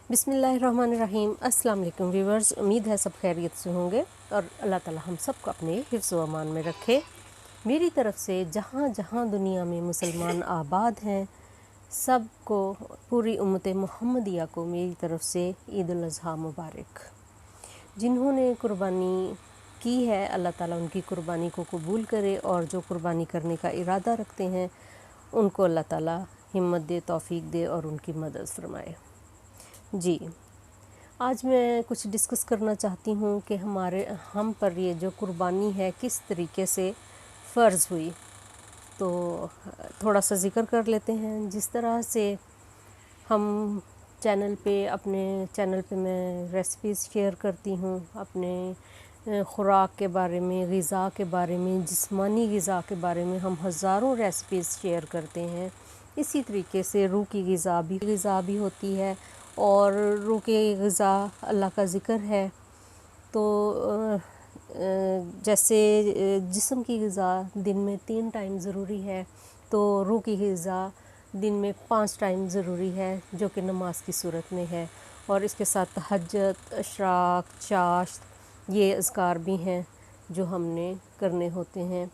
بسم اللہ الرحمن الرحیم۔ السلام علیکم ویورز، امید ہے سب خیریت سے ہوں گے اور اللہ تعالی ہم سب کو اپنے حفظ و امان میں رکھے۔ میری طرف سے جہاں جہاں دنیا میں مسلمان آباد ہیں سب کو، پوری امت محمدیہ کو میری طرف سے عید الاضحیٰ مبارک۔ جنہوں نے قربانی کی ہے اللہ تعالیٰ ان کی قربانی کو قبول کرے، اور جو قربانی کرنے کا ارادہ رکھتے ہیں ان کو اللہ تعالیٰ ہمت دے، توفیق دے اور ان کی مدد فرمائے۔ جی، آج میں کچھ ڈسکس کرنا چاہتی ہوں کہ ہم پر یہ جو قربانی ہے کس طریقے سے فرض ہوئی، تو تھوڑا سا ذکر کر لیتے ہیں۔ جس طرح سے ہم اپنے چینل پہ میں ریسیپیز شیئر کرتی ہوں، اپنے خوراک کے بارے میں، غذا کے بارے میں، جسمانی غذا کے بارے میں ہم ہزاروں ریسیپیز شیئر کرتے ہیں۔ اسی طریقے سے روح کی غذا بھی ہوتی ہے، اور روح کی غذا اللہ کا ذکر ہے۔ تو جیسے جسم کی غذا دن میں 3 ٹائم ضروری ہے، تو روح کی غذا دن میں 5 ٹائم ضروری ہے، جو کہ نماز کی صورت میں ہے۔ اور اس کے ساتھ تہجد، اشراق، چاشت، یہ اذکار بھی ہیں جو ہم نے کرنے ہوتے ہیں،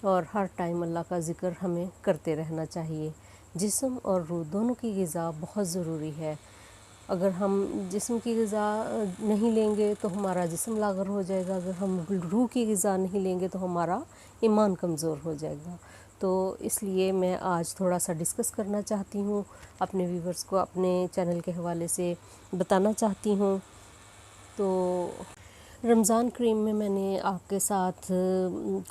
اور ہر ٹائم اللہ کا ذکر ہمیں کرتے رہنا چاہیے۔ جسم اور روح دونوں کی غذا بہت ضروری ہے۔ اگر ہم جسم کی غذا نہیں لیں گے تو ہمارا جسم لاغر ہو جائے گا، اگر ہم روح کی غذا نہیں لیں گے تو ہمارا ایمان کمزور ہو جائے گا۔ تو اس لیے میں آج تھوڑا سا ڈسکس کرنا چاہتی ہوں، اپنے ویورز کو اپنے چینل کے حوالے سے بتانا چاہتی ہوں۔ تو رمضان کریم میں نے آپ کے ساتھ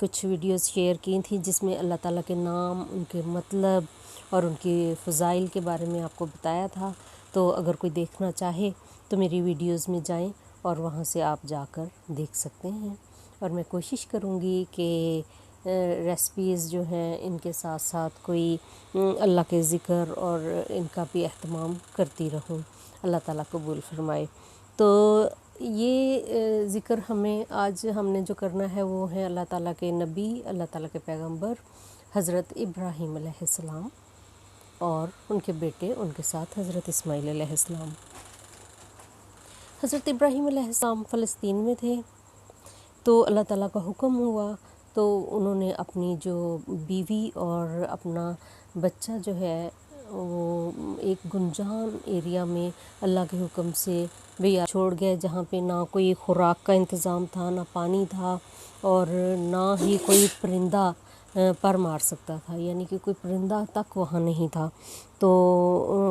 کچھ ویڈیوز شیئر کی تھیں جس میں اللہ تعالیٰ کے نام، ان کے مطلب اور ان کی فضائل کے بارے میں آپ کو بتایا تھا۔ تو اگر کوئی دیکھنا چاہے تو میری ویڈیوز میں جائیں اور وہاں سے آپ جا کر دیکھ سکتے ہیں۔ اور میں کوشش کروں گی کہ ریسپیز جو ہیں ان کے ساتھ ساتھ کوئی اللہ کے ذکر اور ان کا بھی اہتمام کرتی رہوں۔ اللہ تعالیٰ قبول فرمائے۔ تو یہ ذکر آج ہم نے جو کرنا ہے وہ ہے اللہ تعالیٰ کے نبی، اللہ تعالیٰ کے پیغمبر حضرت ابراہیم علیہ السلام اور ان کے بیٹے، ان کے ساتھ حضرت اسماعیل علیہ السلام۔ حضرت ابراہیم علیہ السلام فلسطین میں تھے، تو اللہ تعالیٰ کا حکم ہوا تو انہوں نے اپنی جو بیوی اور اپنا بچہ جو ہے وہ ایک گنجان ایریا میں اللہ کے حکم سے بھیا چھوڑ گئے، جہاں پہ نہ کوئی خوراک کا انتظام تھا، نہ پانی تھا، اور نہ ہی کوئی پرندہ پر مار سکتا تھا، یعنی کہ کوئی پرندہ تک وہاں نہیں تھا۔ تو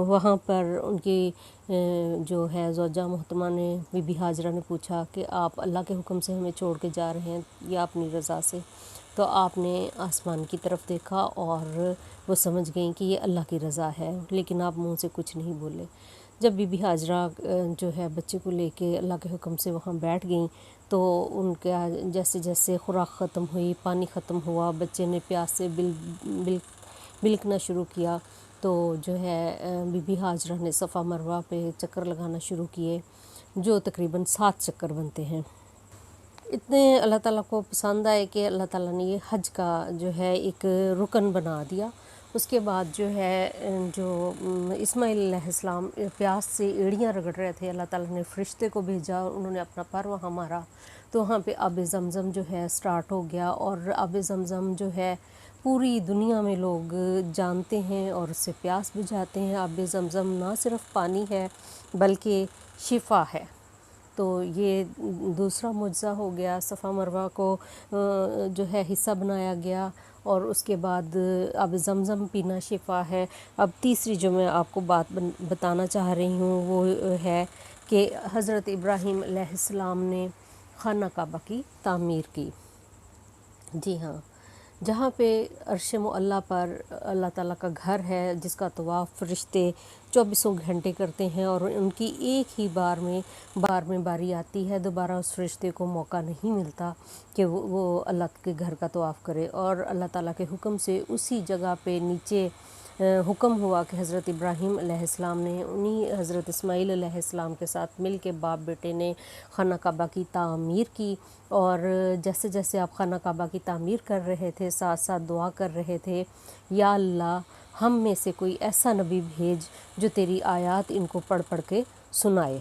وہاں پر ان کی جو ہے زوجہ محترمہ نے، بی بی ہاجرہ نے پوچھا کہ آپ اللہ کے حکم سے ہمیں چھوڑ کے جا رہے ہیں یا اپنی رضا سے؟ تو آپ نے آسمان کی طرف دیکھا اور وہ سمجھ گئیں کہ یہ اللہ کی رضا ہے، لیکن آپ منہ سے کچھ نہیں بولے۔ جب بی بی ہاجرہ جو ہے بچے کو لے کے اللہ کے حکم سے وہاں بیٹھ گئیں، تو ان کا جیسے جیسے خوراک ختم ہوئی، پانی ختم ہوا، بچے نے پیاس سے بلکنا شروع کیا، تو جو ہے بی بی ہاجرہ نے صفا مروہ پہ چکر لگانا شروع کیے، جو تقریباً 7 چکر بنتے ہیں۔ اتنے اللہ تعالیٰ کو پسند آئے کہ اللہ تعالیٰ نے یہ حج کا جو ہے ایک رکن بنا دیا۔ اس کے بعد جو ہے جو اسماعیل علیہ السلام پیاس سے ایڑیاں رگڑ رہے تھے، اللہ تعالیٰ نے فرشتے کو بھیجا، انہوں نے اپنا پر وہاں مارا، تو وہاں پہ آب زمزم جو ہے سٹارٹ ہو گیا، اور آب زمزم جو ہے پوری دنیا میں لوگ جانتے ہیں اور اس سے پیاس بجھاتے ہیں۔ آب زمزم نہ صرف پانی ہے بلکہ شفا ہے۔ تو یہ دوسرا معجزہ ہو گیا۔ صفا مروہ کو جو ہے حصہ بنایا گیا، اور اس کے بعد آب زمزم پینا شفا ہے۔ اب تیسری جو میں آپ کو بات بتانا چاہ رہی ہوں وہ ہے کہ حضرت ابراہیم علیہ السلام نے خانہ کعبہ کی تعمیر کی۔ جی ہاں، جہاں پہ عرش معلیٰ پر اللہ تعالیٰ کا گھر ہے، جس کا طواف فرشتے 24 گھنٹے کرتے ہیں، اور ان کی ایک ہی بار میں باری آتی ہے، دوبارہ اس فرشتے کو موقع نہیں ملتا کہ وہ اللہ کے گھر کا طواف کرے۔ اور اللہ تعالیٰ کے حکم سے اسی جگہ پہ نیچے حکم ہوا کہ حضرت ابراہیم علیہ السلام نے انہی حضرت اسماعیل علیہ السلام کے ساتھ مل کے باپ بیٹے نے خانہ کعبہ کی تعمیر کی۔ اور جیسے جیسے آپ خانہ کعبہ کی تعمیر کر رہے تھے، ساتھ ساتھ دعا کر رہے تھے، یا اللہ ہم میں سے کوئی ایسا نبی بھیج جو تیری آیات ان کو پڑھ پڑھ کے سنائے۔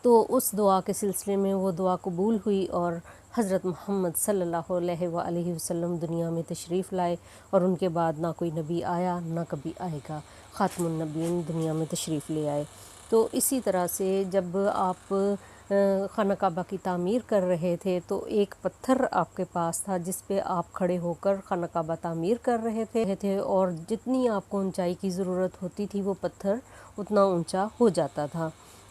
تو اس دعا کے سلسلے میں وہ دعا قبول ہوئی اور حضرت محمد صلی اللہ علیہ وآلہ وسلم دنیا میں تشریف لائے، اور ان کے بعد نہ کوئی نبی آیا نہ کبھی آئے گا، خاتم النبیین دنیا میں تشریف لے آئے۔ تو اسی طرح سے جب آپ خانہ کعبہ کی تعمیر کر رہے تھے تو ایک پتھر آپ کے پاس تھا جس پہ آپ کھڑے ہو کر خانہ کعبہ تعمیر کر رہے تھے، اور جتنی آپ کو اونچائی کی ضرورت ہوتی تھی وہ پتھر اتنا اونچا ہو جاتا تھا،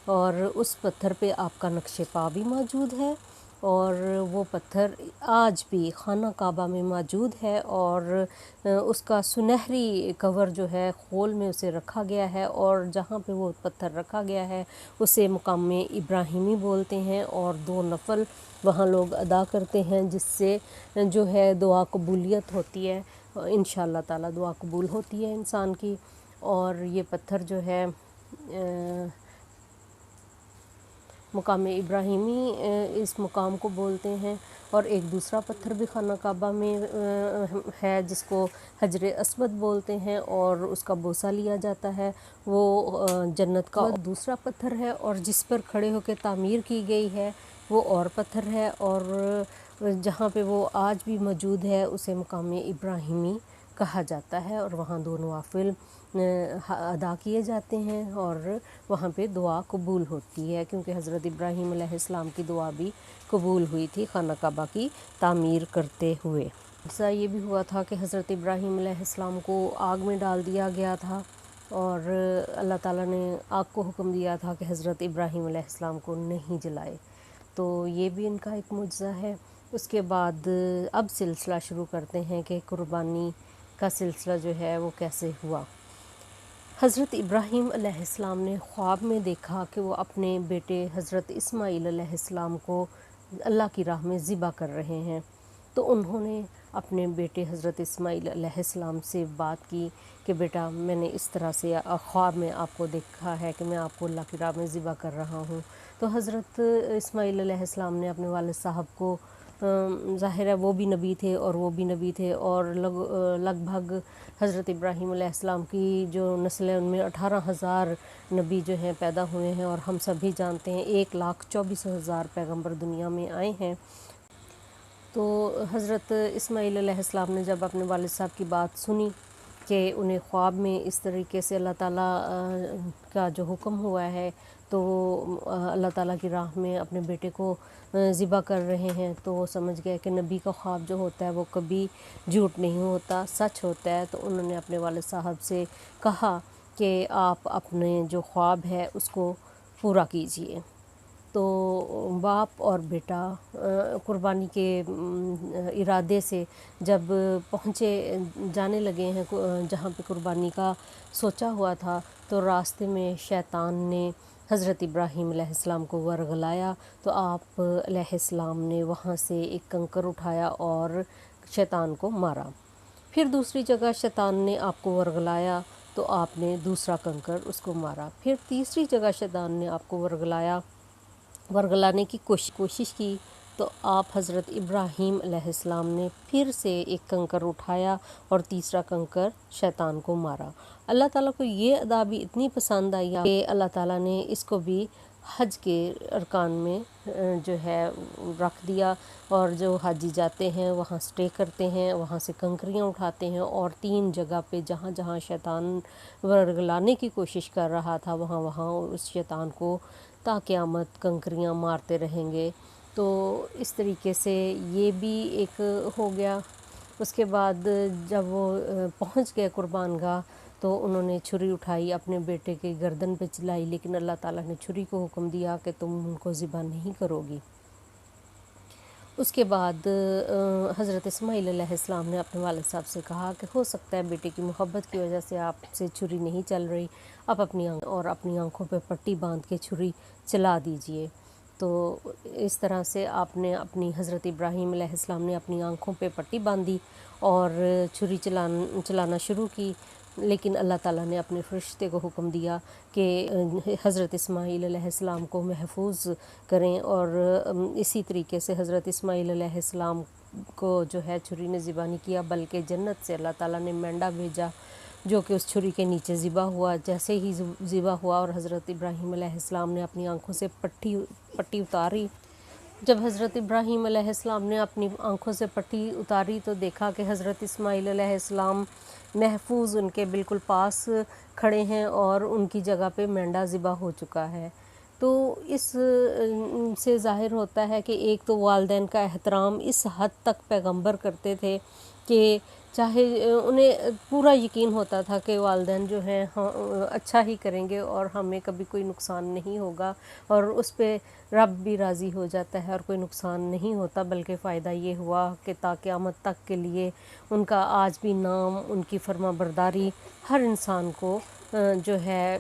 اور اس پتھر پہ آپ کا نقش پا بھی موجود ہے، اور وہ پتھر آج بھی خانہ کعبہ میں موجود ہے، اور اس کا سنہری کور جو ہے خول میں اسے رکھا گیا ہے، اور جہاں پہ وہ پتھر رکھا گیا ہے اسے مقام ابراہیمی بولتے ہیں، اور 2 نفل وہاں لوگ ادا کرتے ہیں جس سے جو ہے دعا قبولیت ہوتی ہے، انشاءاللہ تعالی دعا قبول ہوتی ہے انسان کی۔ اور یہ پتھر جو ہے مقام ابراہیمی اس مقام کو بولتے ہیں، اور ایک دوسرا پتھر بھی خانہ کعبہ میں ہے جس کو حجر اسود بولتے ہیں، اور اس کا بوسہ لیا جاتا ہے، وہ جنت کا دوسرا پتھر ہے، اور جس پر کھڑے ہو کے تعمیر کی گئی ہے وہ اور پتھر ہے، اور جہاں پہ وہ آج بھی موجود ہے اسے مقام ابراہیمی کہا جاتا ہے، اور وہاں 2 نوافل ادا کیے جاتے ہیں، اور وہاں پہ دعا قبول ہوتی ہے، کیونکہ حضرت ابراہیم علیہ السلام کی دعا بھی قبول ہوئی تھی خانہ کعبہ کی تعمیر کرتے ہوئے۔ ایسا یہ بھی ہوا تھا کہ حضرت ابراہیم علیہ السلام کو آگ میں ڈال دیا گیا تھا، اور اللہ تعالیٰ نے آگ کو حکم دیا تھا کہ حضرت ابراہیم علیہ السلام کو نہیں جلائے، تو یہ بھی ان کا ایک معجزہ ہے۔ اس کے بعد اب سلسلہ شروع کرتے ہیں کہ قربانی کا سلسلہ جو ہے وہ کیسے ہوا۔ حضرت ابراہیم علیہ السلام نے خواب میں دیکھا کہ وہ اپنے بیٹے حضرت اسماعیل علیہ السلام کو اللہ کی راہ میں ذبح کر رہے ہیں، تو انہوں نے اپنے بیٹے حضرت اسماعیل علیہ السلام سے بات کی کہ بیٹا میں نے اس طرح سے خواب میں آپ کو دیکھا ہے کہ میں آپ کو اللہ کی راہ میں ذبح کر رہا ہوں۔ تو حضرت اسماعیل علیہ السلام نے اپنے والد صاحب کو، ظاہر ہے وہ بھی نبی تھے اور وہ بھی نبی تھے، اور لگ بھگ حضرت ابراہیم علیہ السلام کی جو نسل ہے ان میں 18,000 نبی جو ہیں پیدا ہوئے ہیں، اور ہم سبھی جانتے ہیں 1,24,000 پیغمبر دنیا میں آئے ہیں۔ تو حضرت اسماعیل علیہ السلام نے جب اپنے والد صاحب کی بات سنی کہ انہیں خواب میں اس طریقے سے اللہ تعالیٰ کا جو حکم ہوا ہے تو وہ اللہ تعالیٰ کی راہ میں اپنے بیٹے کو ذبح کر رہے ہیں، تو وہ سمجھ گئے کہ نبی کا خواب جو ہوتا ہے وہ کبھی جھوٹ نہیں ہوتا، سچ ہوتا ہے۔ تو انہوں نے اپنے والد صاحب سے کہا کہ آپ اپنے جو خواب ہے اس کو پورا کیجئے۔ تو باپ اور بیٹا قربانی کے ارادے سے جب پہنچے جانے لگے ہیں جہاں پہ قربانی کا سوچا ہوا تھا، تو راستے میں شیطان نے حضرت ابراہیم علیہ السلام کو ورغلایا، تو آپ علیہ السلام نے وہاں سے ایک کنکر اٹھایا اور شیطان کو مارا۔ پھر دوسری جگہ شیطان نے آپ کو ورغلایا تو آپ نے دوسرا کنکر اس کو مارا۔ پھر تیسری جگہ شیطان نے آپ کو ورغلانے کی کوشش کی تو آپ حضرت ابراہیم علیہ السلام نے پھر سے ایک کنکر اٹھایا اور تیسرا کنکر شیطان کو مارا۔ اللہ تعالیٰ کو یہ ادا بھی اتنی پسند آئی کہ اللہ تعالیٰ نے اس کو بھی حج کے ارکان میں جو ہے رکھ دیا، اور جو حاجی جاتے ہیں وہاں سٹے کرتے ہیں، وہاں سے کنکریاں اٹھاتے ہیں، اور 3 جگہ پہ جہاں جہاں شیطان ورغلانے کی کوشش کر رہا تھا وہاں اس شیطان کو تا قیامت کنکریاں مارتے رہیں گے۔ تو اس طریقے سے یہ بھی ایک ہو گیا۔ اس کے بعد جب وہ پہنچ گئے قربان گاہ تو انہوں نے چھری اٹھائی، اپنے بیٹے کے گردن پہ چلائی، لیکن اللہ تعالیٰ نے چھری کو حکم دیا کہ تم ان کو ذبح نہیں کرو گی۔ اس کے بعد حضرت اسماعیل علیہ السلام نے اپنے والد صاحب سے کہا کہ ہو سکتا ہے بیٹے کی محبت کی وجہ سے آپ سے چھری نہیں چل رہی، آپ اپنی آنکھوں پہ پٹی باندھ کے چھری چلا دیجئے۔ تو اس طرح سے آپ نے حضرت ابراہیم علیہ السلام نے اپنی آنکھوں پہ پٹی باندھی اور چھری چلانا شروع کی، لیکن اللہ تعالیٰ نے اپنے فرشتے کو حکم دیا کہ حضرت اسماعیل علیہ السلام کو محفوظ کریں، اور اسی طریقے سے حضرت اسماعیل علیہ السلام کو جو ہے چھری نے ذبح نہیں کیا، بلکہ جنت سے اللہ تعالیٰ نے مینڈا بھیجا جو کہ اس چھری کے نیچے ذبح ہوا۔ جیسے ہی ذبح ہوا اور حضرت ابراہیم علیہ السلام نے اپنی آنکھوں سے پٹی اتاری، جب حضرت ابراہیم علیہ السلام نے اپنی آنکھوں سے پٹی اتاری تو دیکھا کہ حضرت اسماعیل علیہ السلام محفوظ ان کے بالکل پاس کھڑے ہیں اور ان کی جگہ پہ مینڈا ذبح ہو چکا ہے۔ تو اس سے ظاہر ہوتا ہے کہ ایک تو والدین کا احترام اس حد تک پیغمبر کرتے تھے کہ چاہے انہیں پورا یقین ہوتا تھا کہ والدین جو ہیں اچھا ہی کریں گے اور ہمیں کبھی کوئی نقصان نہیں ہوگا، اور اس پہ رب بھی راضی ہو جاتا ہے اور کوئی نقصان نہیں ہوتا، بلکہ فائدہ یہ ہوا کہ تا قیامت تک کے لیے ان کا آج بھی نام، ان کی فرما برداری ہر انسان کو جو ہے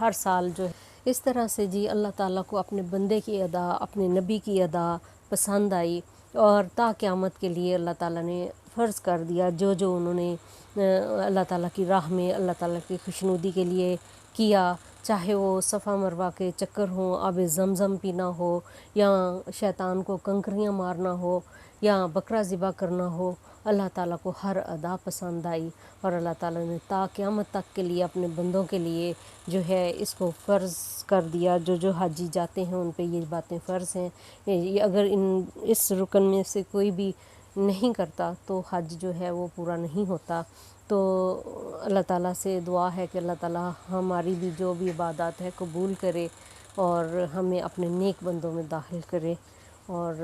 ہر سال جو ہے اس طرح سے جی اللہ تعالیٰ کو اپنے بندے کی ادا، اپنے نبی کی ادا پسند آئی، اور تا قیامت کے لیے اللہ تعالیٰ نے فرض کر دیا جو انہوں نے اللہ تعالیٰ کی راہ میں اللہ تعالیٰ کی خوشنودی کے لیے کیا، چاہے وہ صفا مروہ کے چکر ہوں، آب زمزم پینا ہو، یا شیطان کو کنکریاں مارنا ہو، یا بکرا ذبح کرنا ہو، اللہ تعالیٰ کو ہر ادا پسند آئی، اور اللہ تعالیٰ نے تا قیامت تک کے لیے اپنے بندوں کے لیے جو ہے اس کو فرض کر دیا۔ جو حاجی جاتے ہیں ان پہ یہ باتیں فرض ہیں، یہ اگر اس رکن میں سے کوئی بھی نہیں کرتا تو حج جو ہے وہ پورا نہیں ہوتا۔ تو اللہ تعالیٰ سے دعا ہے کہ اللہ تعالیٰ ہماری بھی جو بھی عبادات ہے قبول کرے اور ہمیں اپنے نیک بندوں میں داخل کرے، اور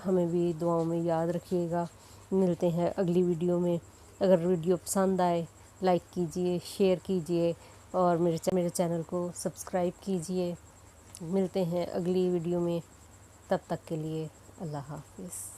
ہمیں بھی دعاؤں میں یاد رکھیے گا۔ ملتے ہیں اگلی ویڈیو میں۔ اگر ویڈیو پسند آئے لائک کیجئے، شیئر کیجئے اور میرے چینل کو سبسکرائب کیجئے۔ ملتے ہیں اگلی ویڈیو میں، تب تک کے لیے اللہ حافظ۔